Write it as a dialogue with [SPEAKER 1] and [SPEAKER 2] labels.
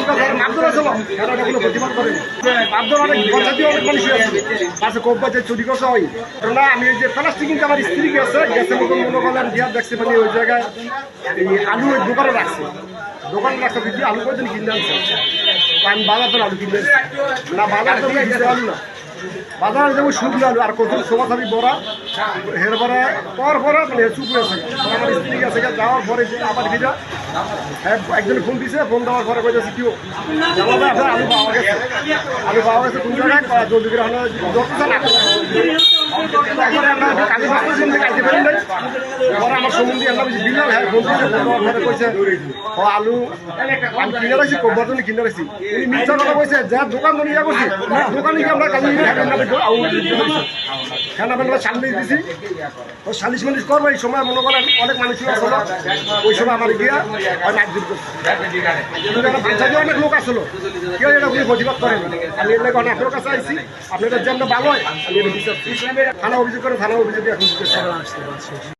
[SPEAKER 1] মারধর আসলো তারা এটা কোনো প্রতিবাদ করেনি। মারধর অনেক পঞ্চায়েত অনেক মানুষই আছে পাশে কোম্পানিতে চুরি করছে হয় না। আমি এই যে প্লাস্টিক কিন্তু আমার স্ত্রী গেছে গ্যাসের মতন মনে করলেন বিয়ার দেখছে মানে ওই জায়গায় এই আলু ওই দোকানে রাখছে বিক্রি আলু কয়েকদিন কিনে আনছে। আমি বাজার তো আলু কিনে না বাজার তো আলু না বাজার যেমন শুকনো আলু আর কত সবার আমি বড়া হের পরে পর পরে মানে চুপ হয়েছে আমার স্ত্রী গেছে যাওয়ার পরে আবার ভিড়া একজন ফোন দিছে ফোন দেওয়ার পরে কইতেছে কেউ জামাবে আপনার আলু পাওয়া গেছে কোন জায়গায় জলদি করে হলো ধরতেছে না তারপরে আমরা কাজে বাঁচতেছি কাজে ফেলেন নাই পরে আমার সম্বন্ধে আমরা বেশি দিলাম হ্যাঁ ফোন দিয়ে ফোন দেওয়ার পরে কইছে ও আলু আমি কিনে রাখছি কোম্পার জন্য কিনে রাখছি উনি মিথ্যা কথা কইছে যা দোকান ধরে ইয়া করছি দোকানে গিয়ে আমরা কাজে সালিশ দিছি ও সালিশ মালিশ করবো এই সময় মনে করেন অনেক মানুষই আসলো ওই সময় আমার গিয়া নাকদিন করছে পঞ্চায়েতে অনেক লোক আসলো কেউ এটা কোনো প্রতিবাদ করেন আমি এর লাগে আপনার কাছে আইসি আপনাদের যেমন ভালো হয় আমি এটা বিচার থানা অভিযোগ করে থানা অভিযোগে এখন